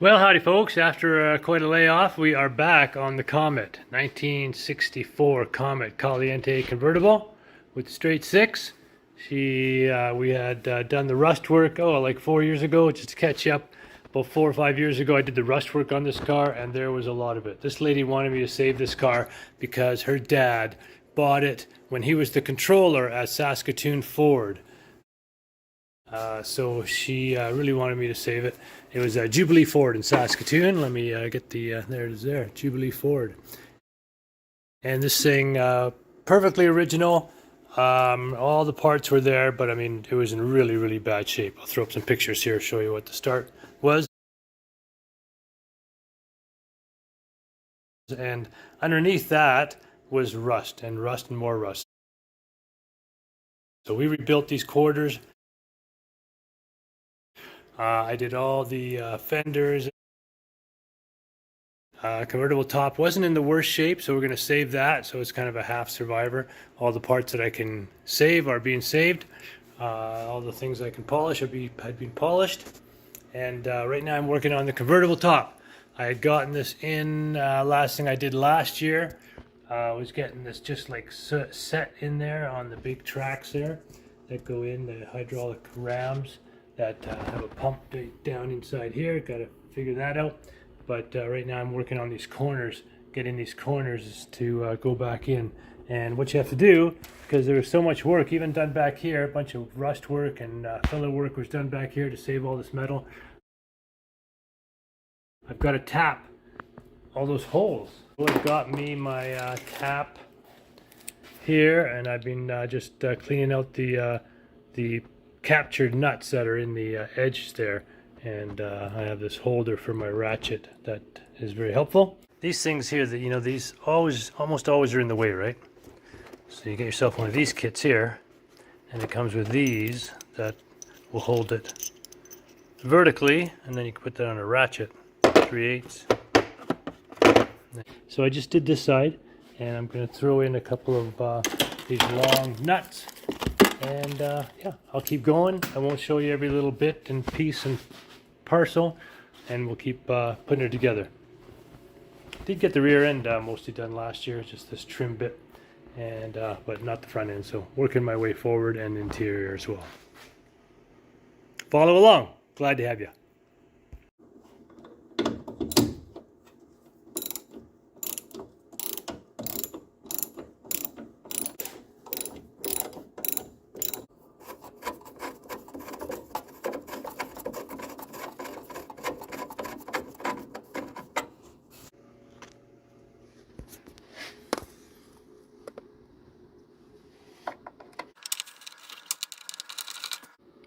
Well, howdy folks. After quite a layoff, we are back on the Comet 1964 Comet Caliente convertible with straight six. We had done the rust work, like 4 years ago, just to catch you up. About 4 or 5 years ago, I did the rust work on this car, and there was a lot of it. This lady wanted me to save this car because her dad bought it when he was the controller at Saskatoon Ford. So she really wanted me to save it. It was Jubilee Ford in Saskatoon. Let me get the, there it is there, Jubilee Ford. And this thing, perfectly original. All the parts were there, but I mean, it was in really, really bad shape. I'll throw up some pictures here, show you what the start was. And underneath that was rust and more rust. So we rebuilt these quarters. I did all the fenders. Convertible top wasn't in the worst shape, so we're going to save that. So it's kind of a half survivor. All the parts that I can save are being saved. All the things I can polish had been polished. And right now I'm working on the convertible top. I had gotten this in, last thing I did last year was getting this just like set in there on the big tracks there that go in, the hydraulic rams that have a pump down inside here. Got to figure that out. But right now I'm working on these corners, getting these corners to go back in. And what you have to do, because there was so much work, even done back here, a bunch of rust work and filler work was done back here to save all this metal. I've got to tap all those holes. I've got me my tap here, and I've been just cleaning out the captured nuts that are in the edge there, and I have this holder for my ratchet that is very helpful. These things here, that these almost always are in the way, right? So you get yourself one of these kits here, and it comes with these that will hold it vertically, and then you can put that on a ratchet, 3/8. So I just did this side, and I'm going to throw in a couple of these long nuts. And yeah, I'll keep going. I won't show you every little bit and piece and parcel, and we'll keep putting it together. Did get the rear end mostly done last year, just this trim bit, and but not the front end. So working my way forward and interior as well. Follow along. Glad to have you.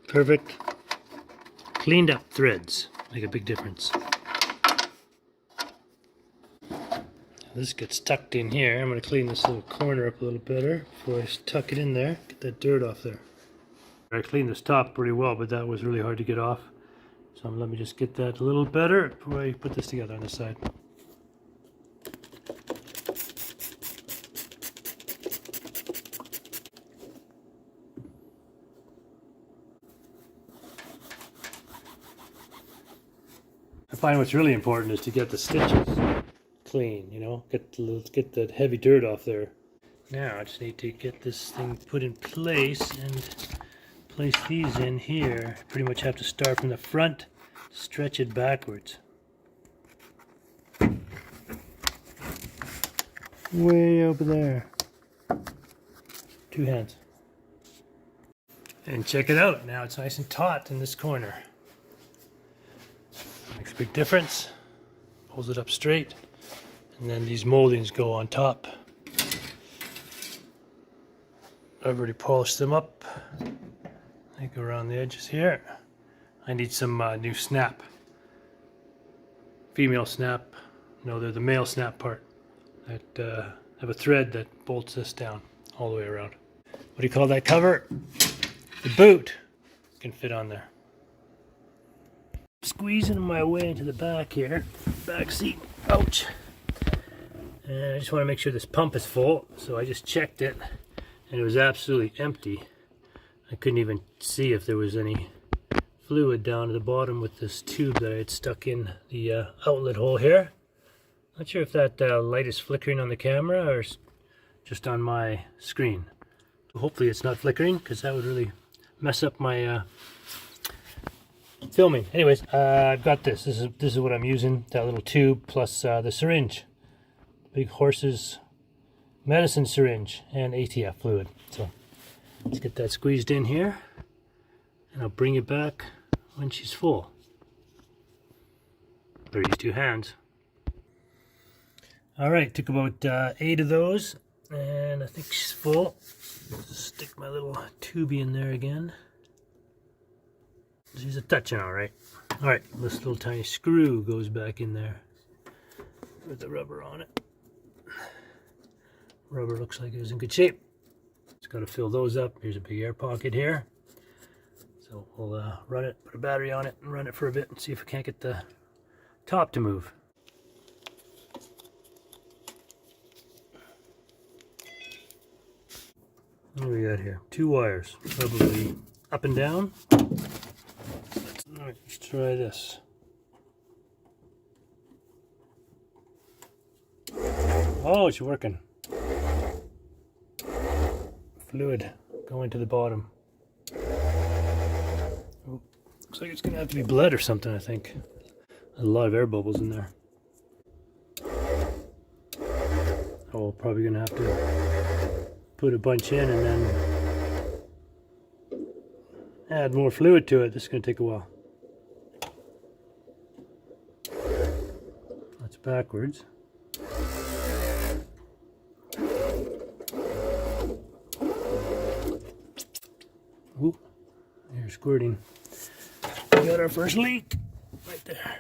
Perfect. Cleaned up threads make a big difference. This gets tucked in here. I'm going to clean this little corner up a little better before I tuck it in there. Get that dirt off there. I cleaned this top pretty well, but that was really hard to get off. So let me just get that a little better before I put this together on this side. I find what's really important is to get the stitches clean, get the heavy dirt off there. Now I just need to get this thing put in place and place these in here. Pretty much have to start from the front, stretch it backwards. Way over there. 2 hands. And check it out, now it's nice and taut in this corner. Makes a big difference. Pulls it up straight, and then these moldings go on top. I've already polished them up. They go around the edges here. I need some new snap. Female snap. No, they're the male snap part. That have a thread that bolts this down all the way around. What do you call that cover? The boot can fit on there. Squeezing my way into the back here, back seat, ouch. And I just want to make sure this pump is full, so I just checked it, and it was absolutely empty. I couldn't even see if there was any fluid down to the bottom with this tube that I had stuck in the outlet hole here. Not sure if that light is flickering on the camera or just on my screen. Hopefully it's not flickering, because that would really mess up my filming. Anyways, I've got this. This is what I'm using. That little tube plus the syringe, big horse's medicine syringe, and ATF fluid. So let's get that squeezed in here, and I'll bring it back when she's full. Better use 2 hands. All right, took about 8 of those, and I think she's full. Stick my little tubey in there again. She's a touching all right. All right, this little tiny screw goes back in there with the rubber on it. Rubber looks like it was in good shape. Just got to fill those up. Here's a big air pocket here. So we'll run it, put a battery on it, and run it for a bit and see if we can't get the top to move. What do we got here? 2 wires, probably up and down. Alright, let's try this. Oh, it's working. Fluid going to the bottom. Oh, looks like it's going to have to be blood or something, I think. There's a lot of air bubbles in there. Oh, probably going to have to put a bunch in and then add more fluid to it. This is going to take a while. That's backwards. Ooh, here's squirting. We got our first leak right there.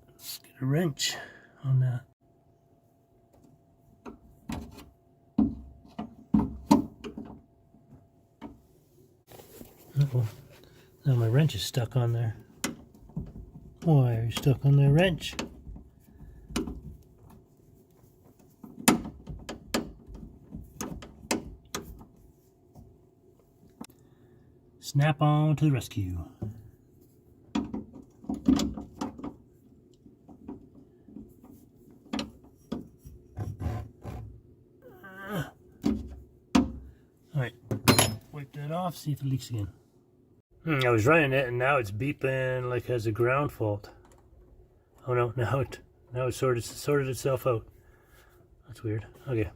Let's get a wrench on that. Uh-oh. Now my wrench is stuck on there. Why are you stuck on the wrench? Snap on to the rescue. Alright, wipe that off, see if it leaks again. I was running it and now it's beeping like it has a ground fault. Oh no, now it sorted itself out. That's weird. Okay.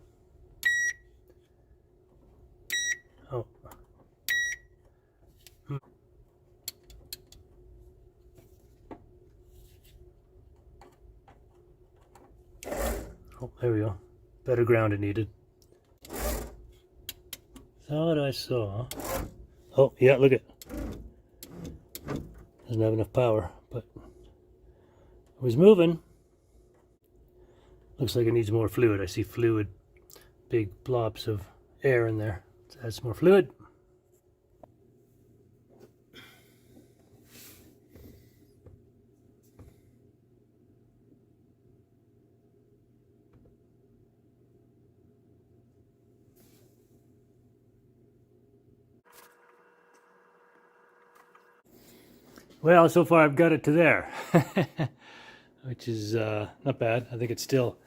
Oh. Oh, there we go. Better ground it needed. Thought I saw. Oh, yeah, look at. Doesn't have enough power, but it was moving. Looks like it needs more fluid. I see fluid, big blobs of air in there. Let's add some more fluid. Well, so far I've got it to there, which is not bad. I think it's still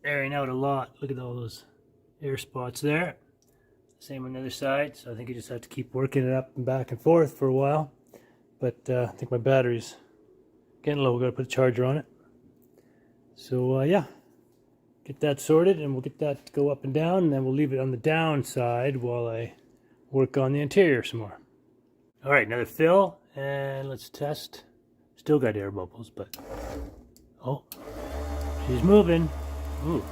airing out a lot. Look at all those air spots there. Same on the other side, so I think you just have to keep working it up and back and forth for a while. But I think my battery's getting low. We've got to put a charger on it. So yeah, get that sorted and we'll get that to go up and down, and then we'll leave it on the down side while I work on the interior some more. All right, another fill. And let's test. Still got air bubbles, but oh, she's moving. Ooh.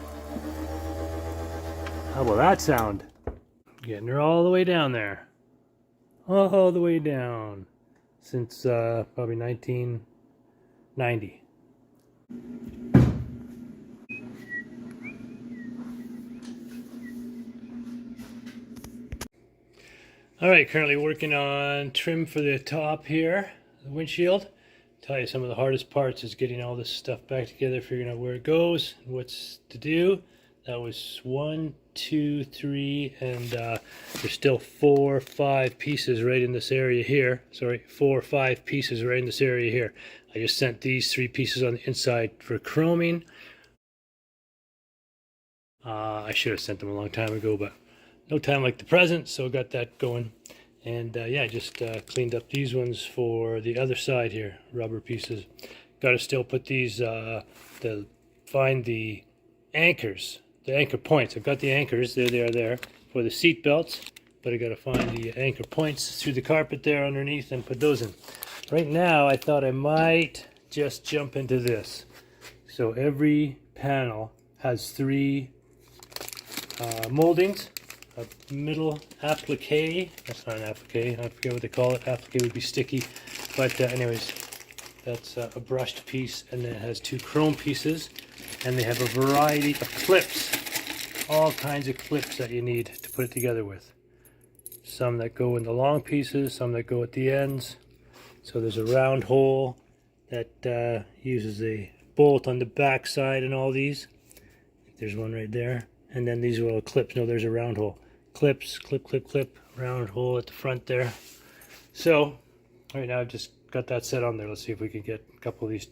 How will that sound? Getting her all the way down there. All the way down. Since probably 1990. Alright, currently working on trim for the top here, the windshield. Tell you some of the hardest parts is getting all this stuff back together, figuring out where it goes and what's to do. That was 1, 2, 3, and there's still 4, 5 pieces right in this area here. Sorry, 4 or 5 pieces right in this area here. I just sent these 3 pieces on the inside for chroming. I should have sent them a long time ago, but no time like the present, so got that going. And yeah, just cleaned up these ones for the other side here, rubber pieces. Got to still put these, find the anchors, the anchor points. I've got the anchors, there they are there, for the seat belts, but I got to find the anchor points through the carpet there underneath and put those in. Right now, I thought I might just jump into this. So every panel has 3 moldings. A middle applique. That's not an applique. I forget what they call it. Applique would be sticky. But anyways, that's a brushed piece, and then it has 2 chrome pieces, and they have a variety of clips. All kinds of clips that you need to put it together with. Some that go in the long pieces, some that go at the ends. So there's a round hole that uses a bolt on the back side and all these. There's one right there. And then these are all clips. No, there's a round hole. Clips, clip, clip, clip, round hole at the front there. So, right now I've just got that set on there. Let's see if we can get a couple of these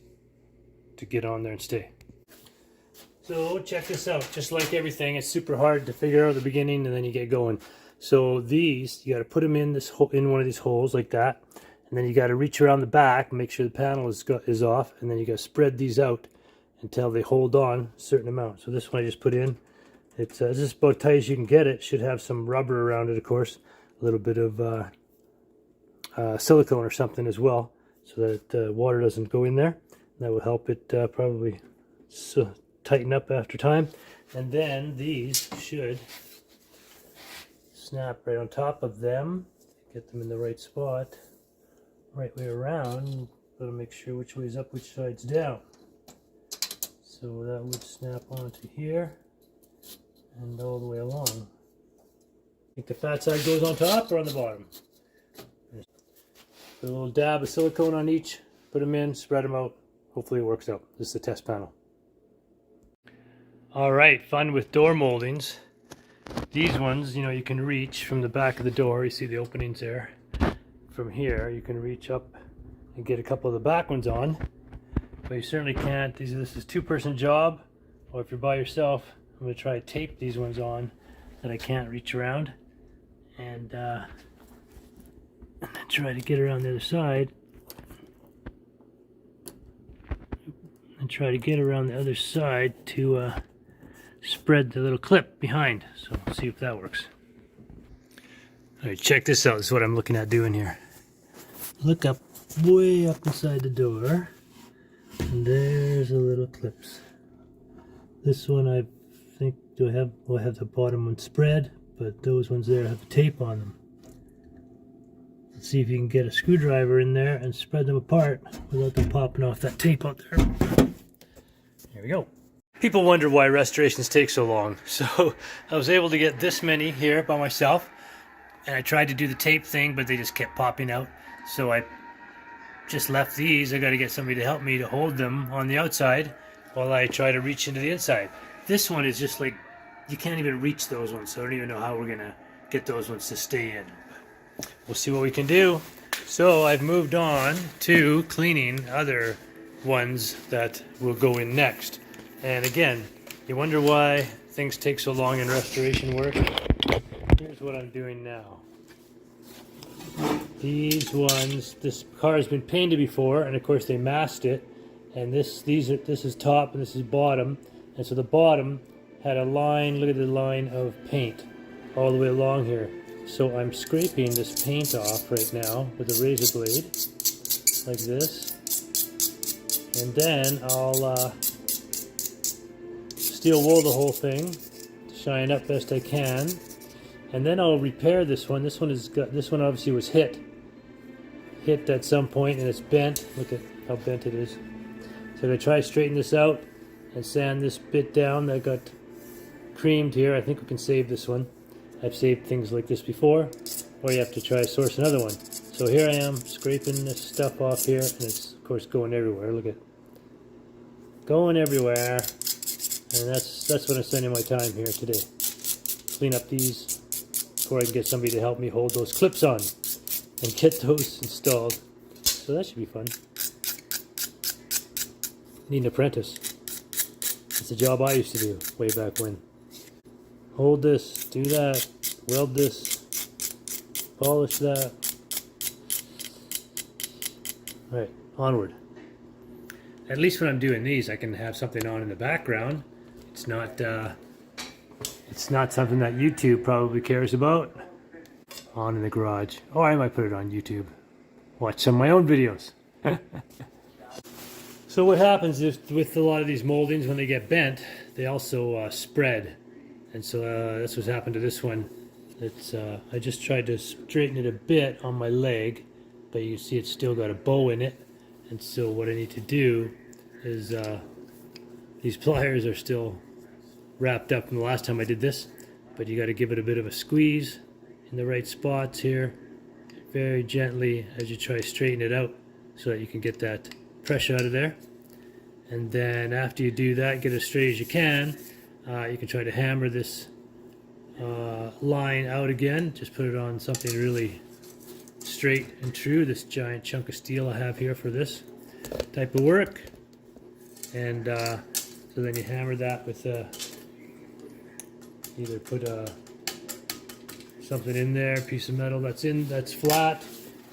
to get on there and stay. So, check this out. Just like everything, it's super hard to figure out at the beginning, and then you get going. So these, you got to put them in this hole, in one of these holes like that. And then you got to reach around the back, make sure the panel is off, and then you got to spread these out until they hold on a certain amount. So this one I just put in. It's just about tight as you can get it. Should have some rubber around it, of course. A little bit of silicone or something as well, so that water doesn't go in there. That will help it probably tighten up after time. And then these should snap right on top of them. Get them in the right spot. Right way around. Gotta make sure which way is up, which side's down. So that would snap onto here and all the way along. I think the fat side goes on top or on the bottom. Put a little dab of silicone on each, put them in, spread them out. Hopefully it works out. This is the test panel. Alright, fun with door moldings. These ones, you know, you can reach from the back of the door. You see the openings there. From here, you can reach up and get a couple of the back ones on. But you certainly can't. This is a 2-person job. Or if you're by yourself, I'm going to try to tape these ones on that I can't reach around. And then try to get around the other side. And try to get around the other side to spread the little clip behind. So let's see if that works. Alright, check this out. This is what I'm looking at doing here. Look up, way up inside the door. And there's the little clips. This one I think I have the bottom one spread, but those ones there have tape on them. Let's see if you can get a screwdriver in there and spread them apart without them popping off that tape out there. There we go. People wonder why restorations take so long. So I was able to get this many here by myself, and I tried to do the tape thing, but they just kept popping out. So I just left these. I got to get somebody to help me to hold them on the outside while I try to reach into the inside. This one is just like, you can't even reach those ones, so I don't even know how we're going to get those ones to stay in. We'll see what we can do. So I've moved on to cleaning other ones that will go in next. And again, you wonder why things take so long in restoration work. Here's what I'm doing now. These ones, this car has been painted before, and of course they masked it. And this is top and this is bottom. And so the bottom had a line, look at the line of paint all the way along here. So I'm scraping this paint off right now with a razor blade, like this. And then I'll steel wool the whole thing, shine up best I can. And then I'll repair this one. This one obviously was hit at some point and it's bent. Look at how bent it is. So I'm going to try to straighten this out and sand this bit down that got creamed here. I think we can save this one. I've saved things like this before, or you have to try to source another one. So here I am scraping this stuff off here, and it's of course going everywhere. Look at it. Going everywhere. And that's what I'm spending my time here today. Clean up these before I can get somebody to help me hold those clips on and get those installed. So that should be fun. Need an apprentice. It's a job I used to do way back when. Hold this, do that, weld this, polish that. Right, onward. At least when I'm doing these, I can have something on in the background. It's not something that YouTube probably cares about. On in the garage. Oh, I might put it on YouTube. Watch some of my own videos. So what happens is with a lot of these moldings, when they get bent, they also spread. And so that's what's happened to this one. It's I just tried to straighten it a bit on my leg, but you see it's still got a bow in it. And so what I need to do is these pliers are still wrapped up from the last time I did this, but you got to give it a bit of a squeeze in the right spots here, very gently as you try to straighten it out so that you can get that pressure out of there. And then after you do that, get as straight as you can try to hammer this line out again. Just put it on something really straight and true, this giant chunk of steel I have here for this type of work. And so then you hammer that with either put something in there, piece of metal that's flat,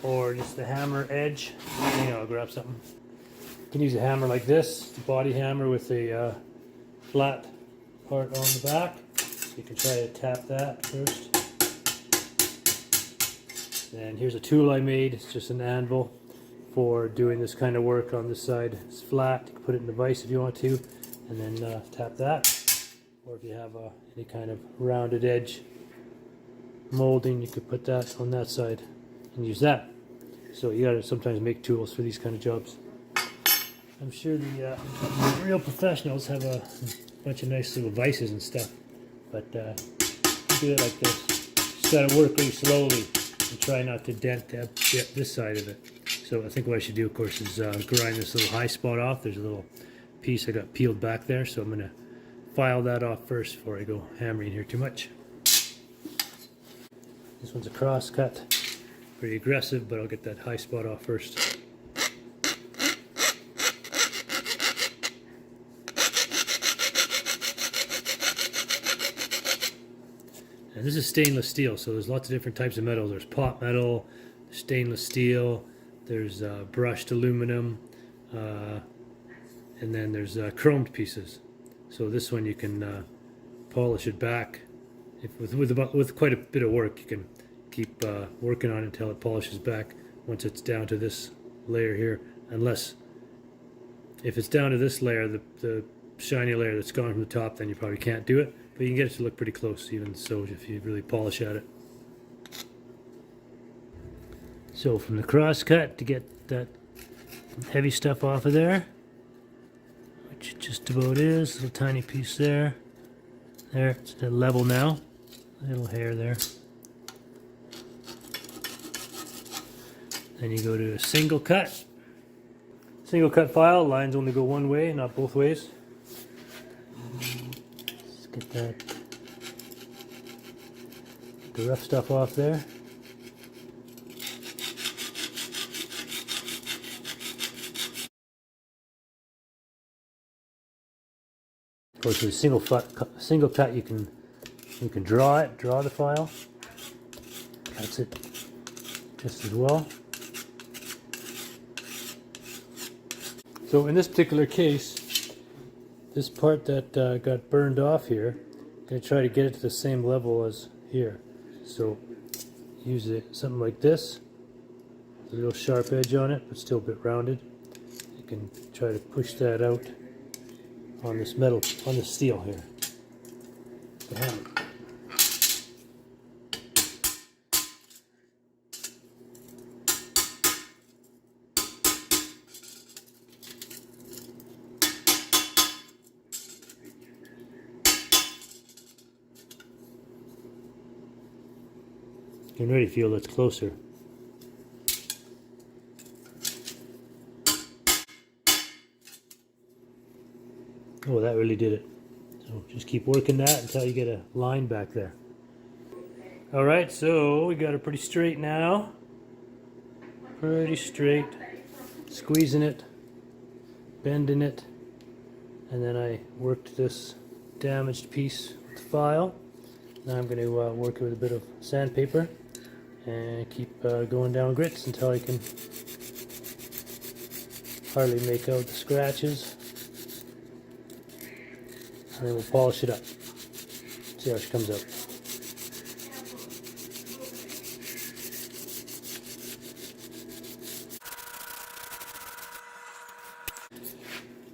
or just the hammer edge. Hang on, I'll grab something. You can use a hammer like this, the body hammer with a flat part on the back. You can try to tap that first. And here's a tool I made. It's just an anvil for doing this kind of work on this side. It's flat. You can put it in the vise if you want to, and then tap that. Or if you have any kind of rounded edge molding, you could put that on that side and use that. So you gotta sometimes make tools for these kind of jobs. I'm sure the real professionals have a bunch of nice little vices and stuff, but do it like this. Just gotta work really slowly and try not to dent this side of it. So I think what I should do, of course, is grind this little high spot off. There's a little piece I got peeled back there, so I'm gonna file that off first before I go hammering here too much. This one's a cross cut, pretty aggressive, but I'll get that high spot off first. And this is stainless steel, so there's lots of different types of metals. There's pot metal, stainless steel, there's brushed aluminum, and then there's chromed pieces. So this one you can polish it back. With quite a bit of work, you can keep working on it until it polishes back once it's down to this layer here. Unless, if it's down to this layer, the shiny layer that's gone from the top, then you probably can't do it. But you can get it to look pretty close, even so, if you really polish at it. So from the cross cut, to get that heavy stuff off of there, which it just about is, a little tiny piece there. There, it's at level now. A little hair there. Then you go to a single cut. Single cut file, lines only go one way, not both ways. Let's get the rough stuff off there. Of course, with a single cut, you can draw the file. Cuts it just as well. So in this particular case, this part that got burned off here, I'm going to try to get it to the same level as here. So use something like this, a real sharp edge on it, but still a bit rounded. You can try to push that out on this metal, on the steel here. The hammer. You can already feel it's closer. Oh, that really did it. So just keep working that until you get a line back there. All right, so we got it pretty straight now. Pretty straight. Squeezing it, bending it, and then I worked this damaged piece with the file. Now I'm going to work it with a bit of sandpaper and keep going down grits until I can hardly make out the scratches. And then we'll polish it up. See how she comes out.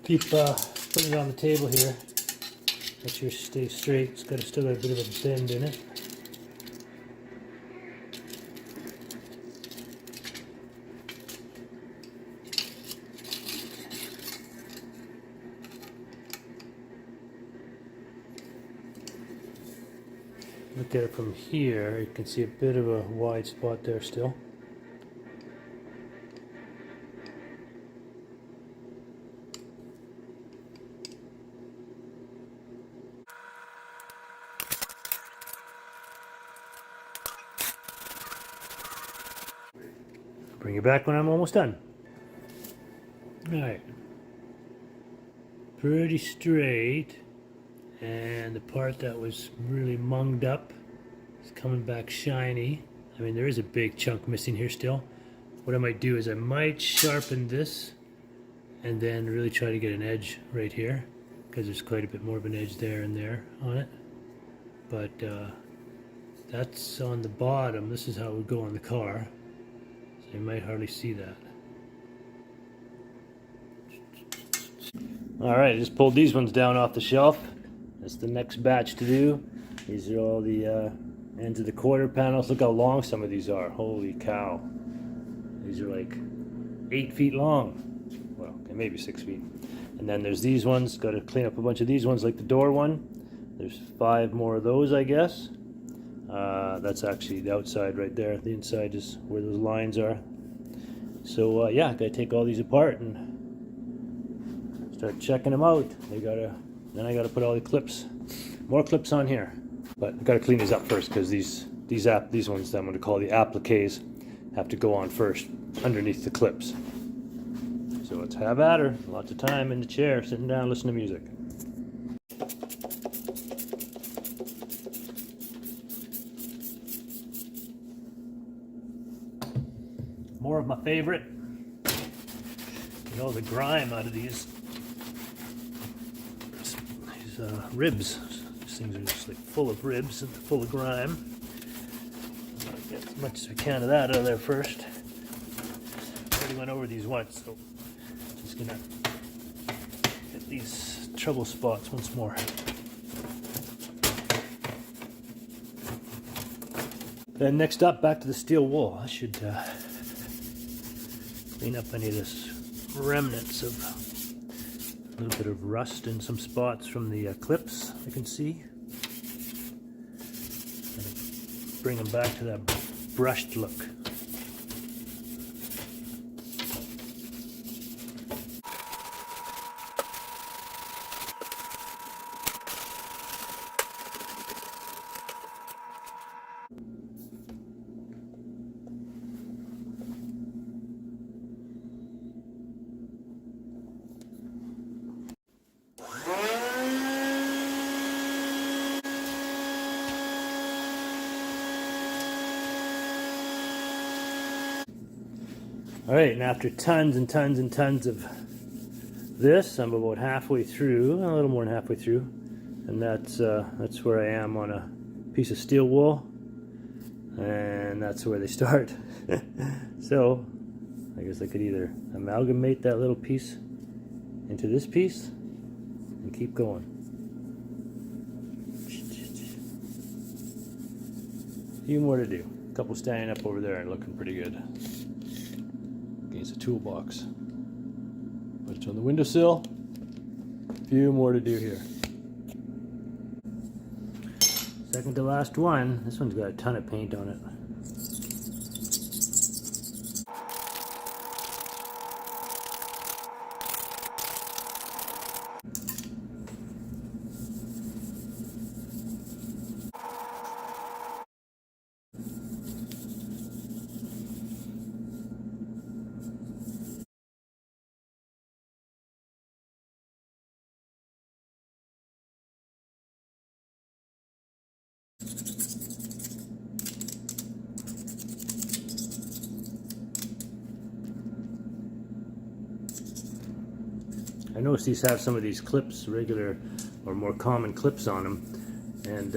Keep putting it on the table here. Make sure it stays straight. It's still got a bit of a bend in it. Look at it from here, you can see a bit of a wide spot there still. Bring it back when I'm almost done. Alright. Pretty straight. And the part that was really munged up is coming back shiny. I mean, there is a big chunk missing here still. What I might do is I might sharpen this and then really try to get an edge right here, because there's quite a bit more of an edge there and there on it. But that's on the bottom. This is how it would go on the car. So you might hardly see that. Alright, I just pulled these ones down off the shelf. That's the next batch to do. These are all the ends of the quarter panels. Look how long some of these are. Holy cow. These are like 8 feet long. Well, okay, maybe 6 feet. And then there's these ones. Got to clean up a bunch of these ones, like the door one. There's 5 more of those, I guess. That's actually the outside right there. The inside is where those lines are. So yeah, I gotta take all these apart and start checking them out. Then I gotta put all the clips, more clips on here. But I gotta clean these up first, because these ones that I'm gonna call the appliques have to go on first underneath the clips. So let's have at her. Lots of time in the chair, sitting down, listening to music. More of my favorite. Get all the grime out of these ribs. These things are just like full of ribs and full of grime. Get as much as we can of that out of there first. Already went over these once, so just gonna get these trouble spots once more. Then next up, back to the steel wool. I should clean up any of this remnants of a little bit of rust in some spots from the clips I can see. And bring them back to that brushed look. Alright, and after tons and tons and tons of this, I'm about halfway through, a little more than halfway through, and that's where I am on a piece of steel wool, and that's where they start. So, I guess I could either amalgamate that little piece into this piece and keep going. A few more to do. A couple standing up over there and looking pretty good. Against a toolbox. Put it on the windowsill. A few more to do here. Second to last one. This one's got a ton of paint on it. I noticed these have some of these clips, regular or more common clips on them, and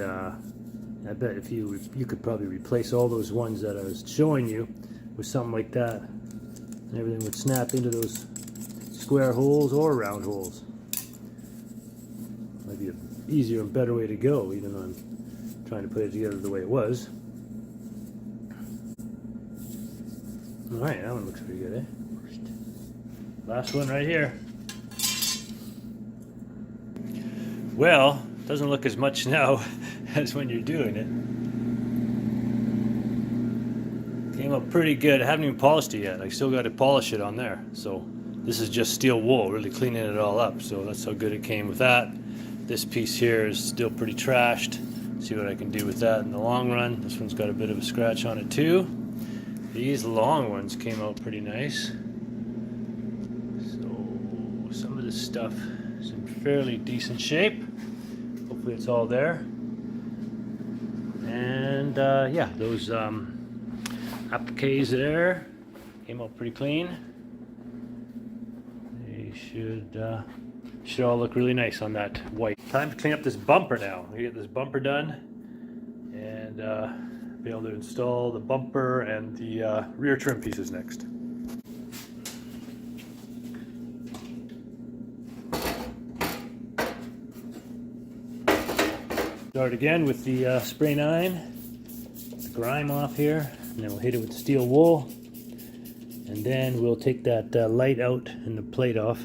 I bet if you could probably replace all those ones that I was showing you with something like that, and everything would snap into those square holes or round holes. Might be an easier and better way to go, even though I'm trying to put it together the way it was. Alright, that one looks pretty good, eh? Last one right here. Well, doesn't look as much now as when you're doing it. Came up pretty good. I haven't even polished it yet. I still got to polish it on there. So this is just steel wool, really cleaning it all up. So that's how good it came with that. This piece here is still pretty trashed. See what I can do with that in the long run. This one's got a bit of a scratch on it too. These long ones came out pretty nice. So some of this stuff is in fairly decent shape. Hopefully it's all there. And yeah, those appliques there came out pretty clean. They should all look really nice on that white. Time to clean up this bumper now. We get this bumper done and be able to install the bumper and the rear trim pieces next. Start again with the spray 9, the grime off here, and then we'll hit it with steel wool, and then we'll take that light out and the plate off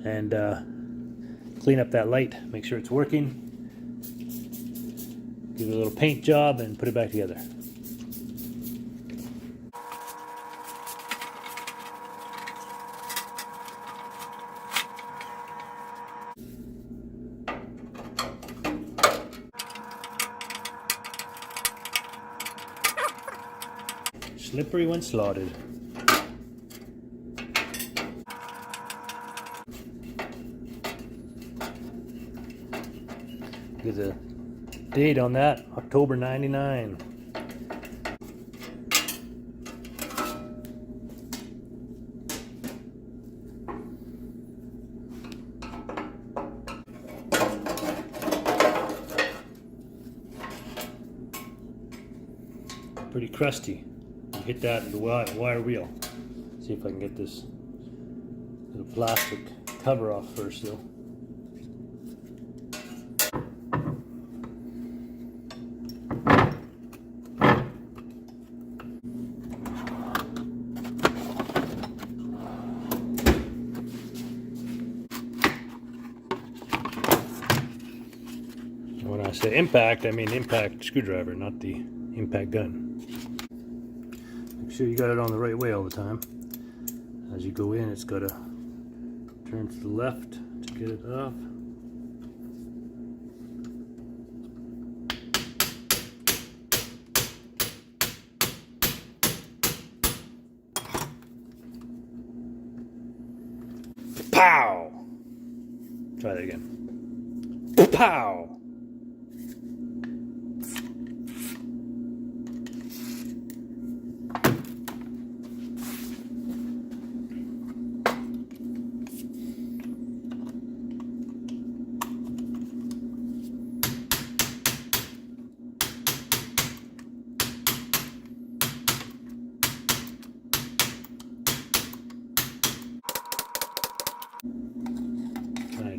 and clean up that light, make sure it's working, give it a little paint job and put it back together. Slippery when slotted. There's a date on that, October 99. Pretty crusty. Hit that with the wire wheel. See if I can get this little plastic cover off first though. When I say impact, I mean impact screwdriver, not the impact gun. Make sure you got it on the right way all the time. As you go in, it's got to turn to the left to get it off. Pow! Try that again. Pow!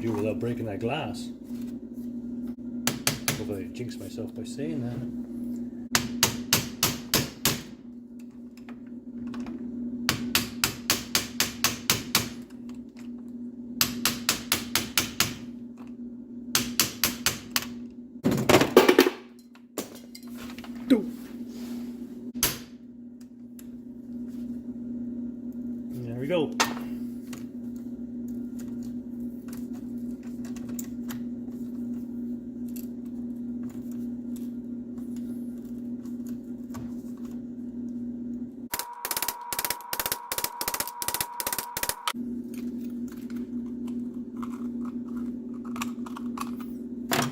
Without breaking that glass. Hopefully I jinx myself by saying that. There we go.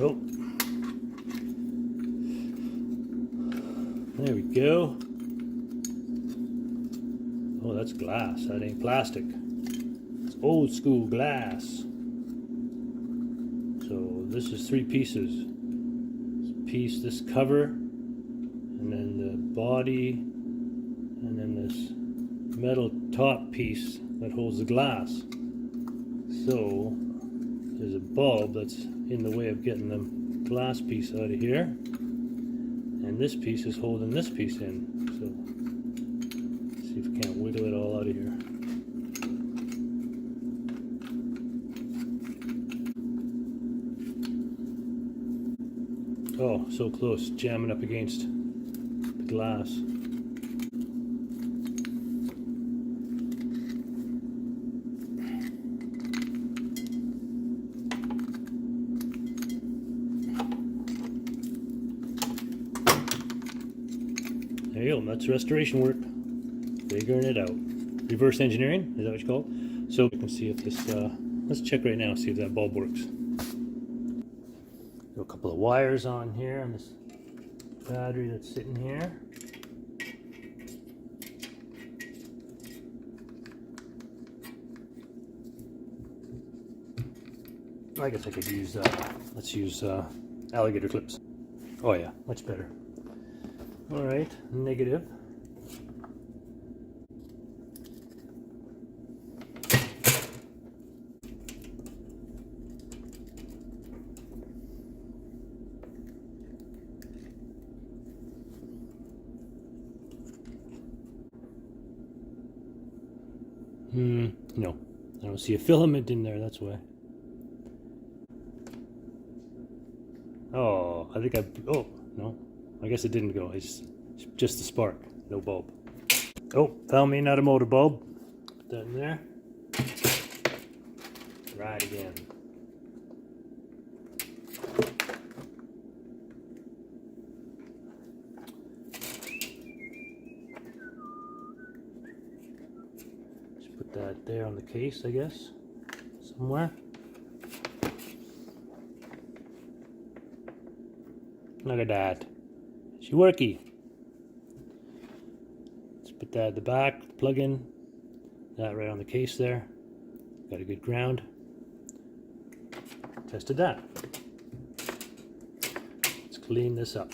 Oh, there we go. Oh, that's glass. That ain't plastic. It's old school glass. this is 3 pieces. This cover, and then the body, and then this metal top piece that holds the glass. So there's a bulb that's in the way of getting the glass piece out of here, and this piece is holding this piece in. So let's see if we can't wiggle it all out of here. Oh, so close, jamming up against the glass. There you go, that's restoration work. Figuring it out. Reverse engineering, is that what you call it? So we can see if this, let's check right now, see if that bulb works. A couple of wires on here on this battery that's sitting here. I guess I could use, let's use alligator clips. Oh yeah, much better. Alright, negative. No, I don't see a filament in there, that's why. Oh, I think oh, no, I guess it didn't go. It's just a spark, no bulb. Oh, found me not a motor bulb. Put that in there. Try it again. Put that there on the case, I guess, somewhere. Look at that. She worky. Let's put that at the back, plug in. That right on the case there. Got a good ground. Tested that. Let's clean this up.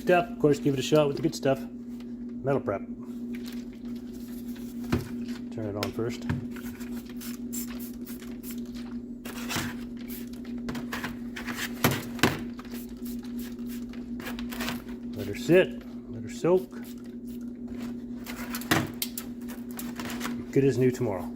Next up, of course, give it a shot with the good stuff. Metal prep. Turn it on first. Let her sit, let her soak. Good as new tomorrow.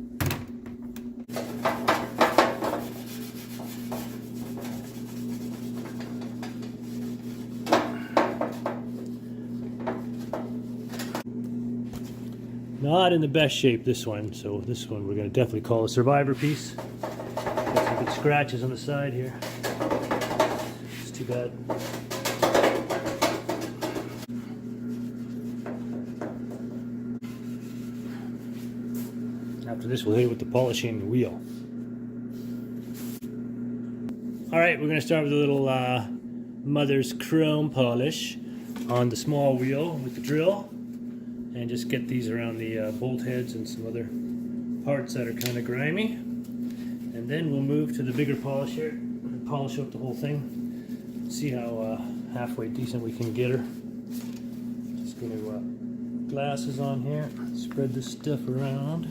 Not in the best shape, this one, so this one we're going to definitely call a survivor piece. Got some good scratches on the side here. It's too bad. After this, we'll hit it with the polishing wheel. Alright, we're going to start with a little mother's chrome polish on the small wheel with the drill. And just get these around the bolt heads and some other parts that are kind of grimy. And then we'll move to the bigger polisher and polish up the whole thing. See how halfway decent we can get her. Just going to glasses on here. Spread this stuff around.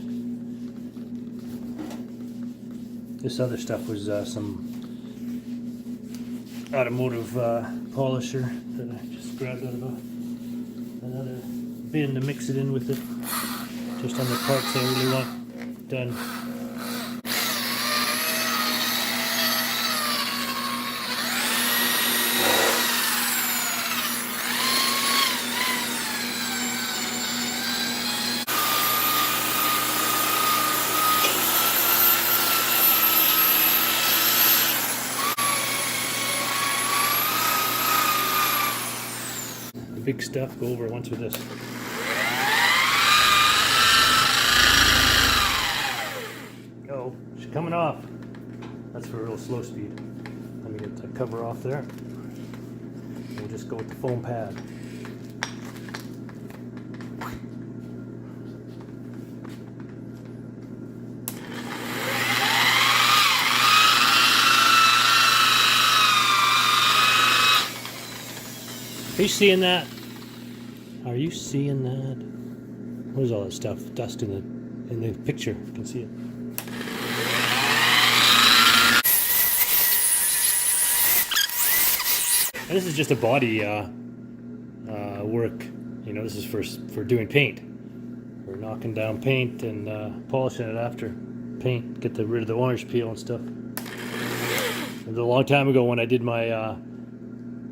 This other stuff was some automotive polisher that I just grabbed out of another bin to mix it in with it, just on the parts I really want done. big stuff, go over it once with this. Oh, it's coming off. That's for a real slow speed. Let me get that cover off there. We'll just go with the foam pad. Are you seeing that? Are you seeing that? What is all that stuff? Dust in the picture. You can see it. And this is just a body work. You know, this is for doing paint. We're knocking down paint and polishing it after paint. Get rid of the orange peel and stuff. It was a long time ago when I did my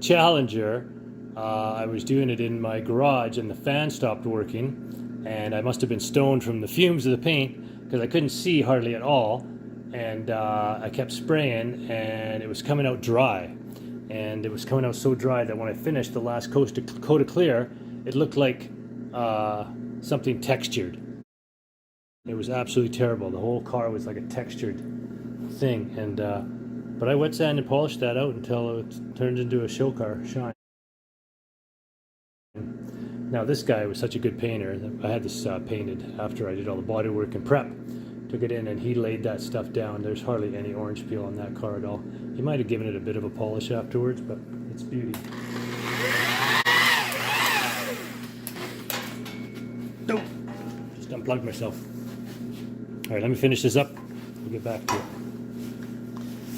Challenger. I was doing it in my garage and the fan stopped working, and I must have been stoned from the fumes of the paint because I couldn't see hardly at all, and I kept spraying and it was coming out dry, and it was coming out so dry that when I finished the last coat of clear, it looked like something textured. It was absolutely terrible. The whole car was like a textured thing, and but I wet sand and polished that out until it turned into a show car shine. Now this guy was such a good painter. I had this painted after I did all the body work and prep. Took it in and he laid that stuff down. There's hardly any orange peel on that car at all. He might have given it a bit of a polish afterwards, but it's beauty. Nope. Just unplugged myself. Alright, let me finish this up. We'll get back to it.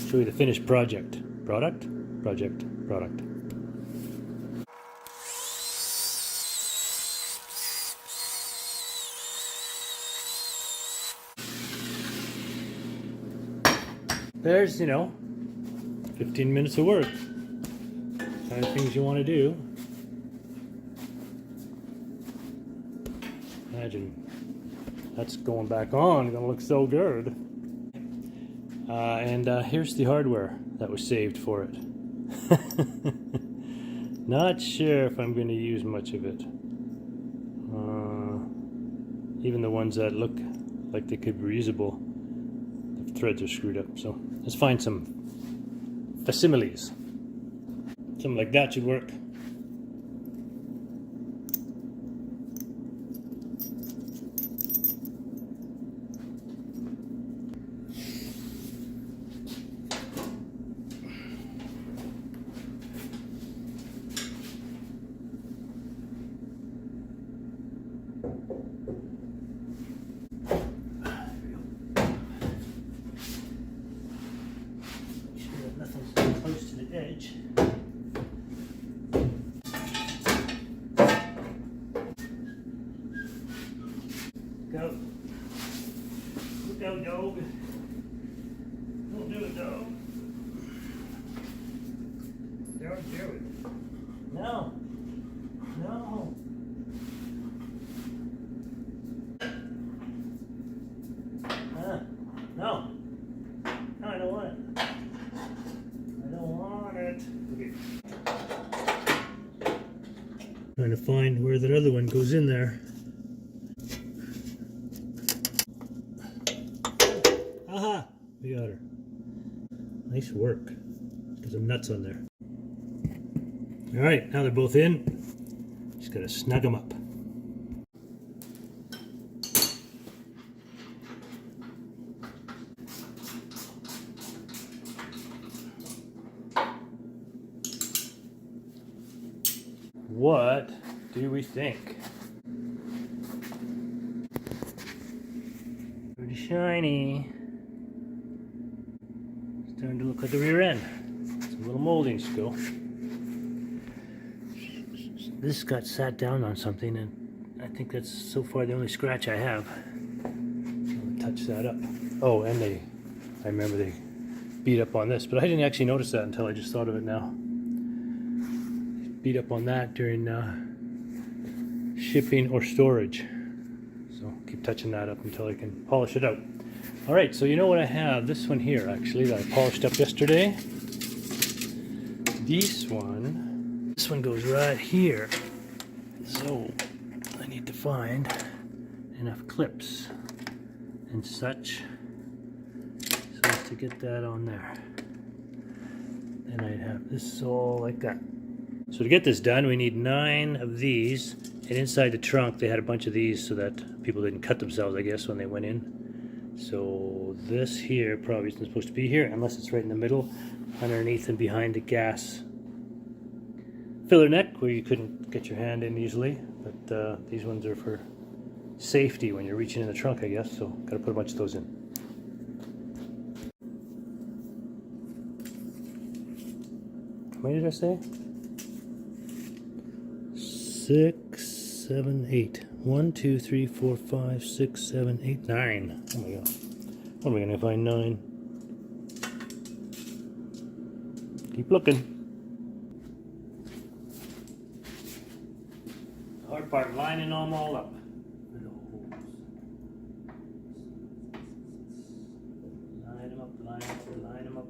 Show you the finished project. Product? Project. Product. There's, 15 minutes of work. Kind of things you want to do. Imagine that's going back on. Gonna look so good. And here's the hardware that was saved for it. Not sure if I'm going to use much of it. Even the ones that look like they could be reusable, the threads are screwed up. So let's find some facsimiles. Something like that should work. Nothing's close to the edge. Go. Go, dog. Don't do it, dog. Don't do it. No. No. No. No, I don't want it. I don't want it. Okay. Trying to find where that other one goes in there. Aha! We got her. Nice work. Got some nuts on there. Alright, now they're both in. Just gotta snug them up. What do we think? Pretty shiny. Starting to look like the rear end. Some little moldings go. This got sat down on something, and I think that's so far the only scratch I have. I'll touch that up. Oh, and I remember they beat up on this, but I didn't actually notice that until I just thought of it now. Beat up on that during shipping or storage. So keep touching that up until I can polish it out. Alright, so you know what I have? This one here actually that I polished up yesterday. This one goes right here. So I need to find enough clips and such so as to get that on there. And I'd have this all like that. So to get this done, we need 9 of these, and inside the trunk they had a bunch of these so that people didn't cut themselves, I guess, when they went in. So this here probably isn't supposed to be here unless it's right in the middle, underneath and behind the gas filler neck where you couldn't get your hand in easily. But these ones are for safety when you're reaching in the trunk, I guess, so gotta put a bunch of those in. How many did I say? 6, 7, 8. 1, 2, 3, 4, 5, 6, 7, 8, 9. Oh my god. When am I gonna find 9? Keep looking. The hard part, lining them all up. Line them up, line them up, line them up.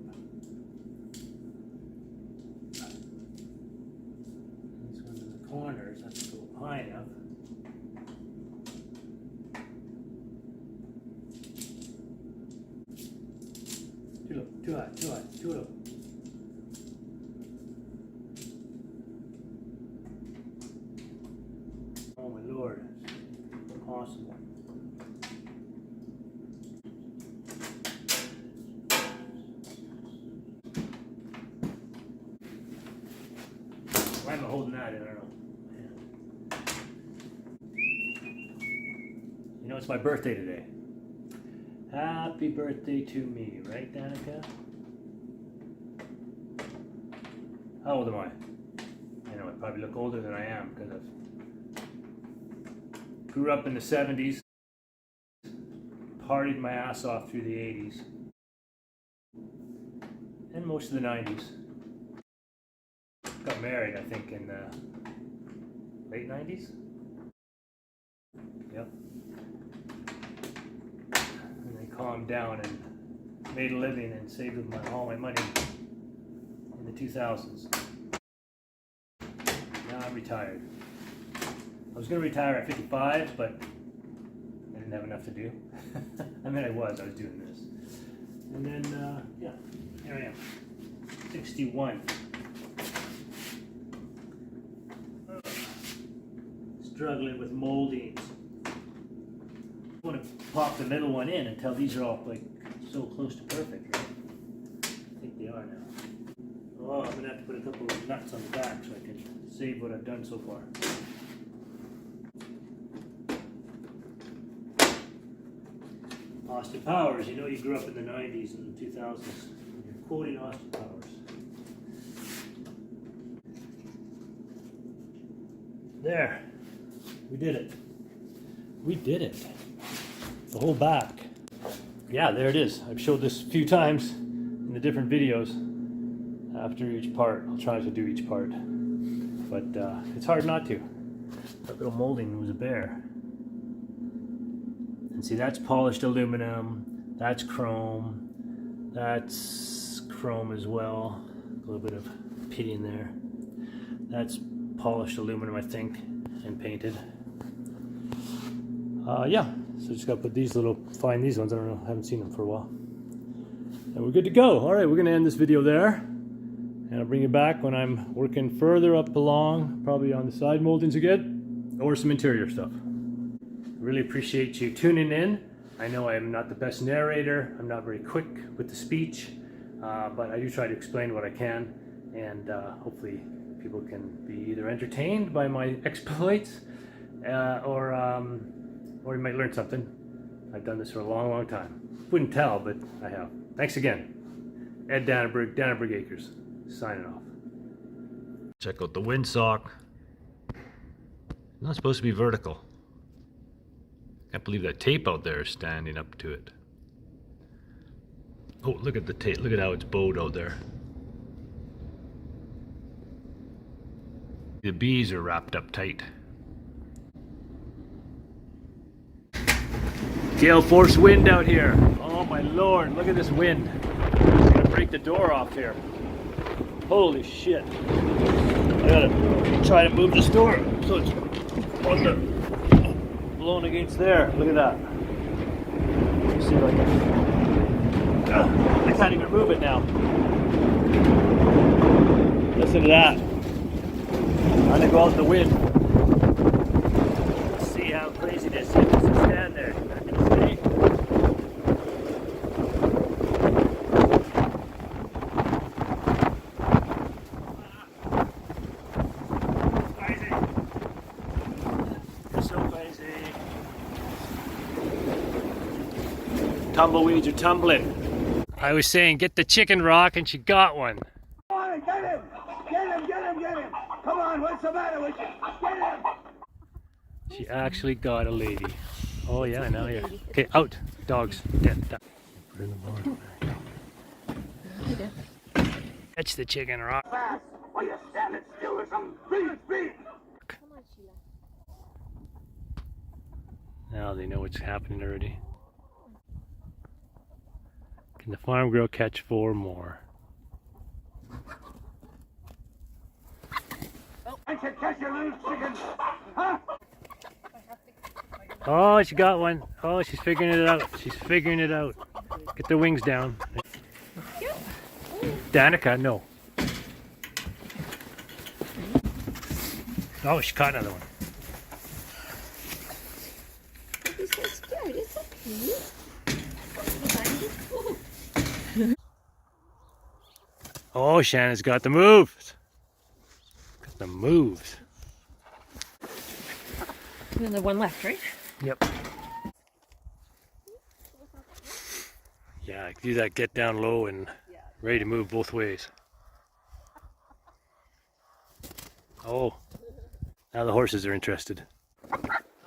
These ones in the corners, that's to go high enough. Too low, too high, too high, too low. Oh my lord, it's impossible. Why am I holding that? I don't know. You know, it's my birthday today. Happy birthday to me, right, Danica? How old am I? I know I probably look older than I am because I grew up in the 70s, partied my ass off through the 80s, and most of the 90s. Got married, I think, in the late 90s. Yep. And then calmed down and made a living and saved all my money in the 2000s. Now I'm retired. I was going to retire at 55, but I didn't have enough to do. I mean, I was doing this. And then, yeah, here I am, 61. Struggling with moldings. I want to pop the middle one in until these are all like so close to perfect, right? I think they are now. Oh, I'm going to have to put a couple of nuts on the back so I can save what I've done so far. Austin Powers, you know you grew up in the 90s and the 2000s. You're quoting Austin Powers. There. We did it. We did it. The whole back. Yeah, there it is. I've showed this a few times in the different videos. After each part, I'll try to do each part. But it's hard not to. That little molding was a bear. And see, that's polished aluminum. That's chrome. That's chrome as well. A little bit of pitting there. That's polished aluminum, I think, and painted. Yeah, so just gotta put these find these ones. I don't know, I haven't seen them for a while. And we're good to go. All right, we're gonna end this video there. And I'll bring you back when I'm working further up along, probably on the side moldings again, or some interior stuff. Really appreciate you tuning in. I know I am not the best narrator. I'm not very quick with the speech, but I do try to explain what I can, and hopefully people can be either entertained by my exploits, or you might learn something. I've done this for a long, long time. Wouldn't tell, but I have. Thanks again. Ed Danneberg, Danneberg Acres, signing off. Check out the windsock. Not supposed to be vertical. Can't believe that tape out there is standing up to it. Oh, look at the tape. Look at how it's bowed out there. The bees are wrapped up tight. Gale force wind out here. Oh my lord, look at this wind. It's gonna break the door off here. Holy shit. I gotta try to move this door so it's on the blown against there. Look at that. See if I can. I can't even move it now. Listen to that. I'm gonna go out in the wind. Let's see how crazy this is. Just stand there. Not gonna stay. Crazy. It's so crazy. Tumbleweeds are tumbling. I was saying get the chicken rock and she got one. Come on, get him! Get him, get him, get him! Come on, what's the matter with you? Get him! She actually got a lady. Oh yeah, now yeah. Okay, out. Dogs. Dead. Put her in the barn. Catch the chicken rock. Fast! While you're standing still or something. Speed, speed! Come on, Sheila. Now they know what's happening already. Can the farm girl catch 4 more? I should catch your little chicken! Huh? Oh, she got one. Oh, she's figuring it out. She's figuring it out. Get the wings down. Danica, no. Oh, she caught another one. He's so scared. It's okay. Oh, Shannon's got the moves. Got the moves. Another one left, right? Yep. Yeah, do that get down low and ready to move both ways. Oh, now the horses are interested.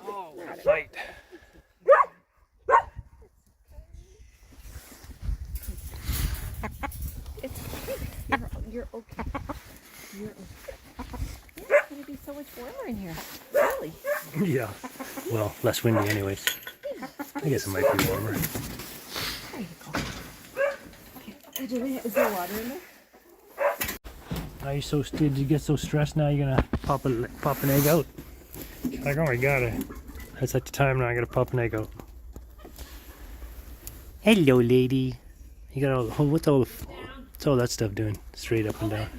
Oh, fight. You're okay. You're okay. It's going to be so much warmer in here. Really? Yeah. Well, less windy anyways. I guess it might be warmer. There you go. Okay. Is there water in there? Are you so? Did you get so stressed now? You're gonna pop an egg out? Like, oh my god, that's at the time now. I gotta pop an egg out. Hello, lady. You got all. What's all that stuff doing? Straight up and down.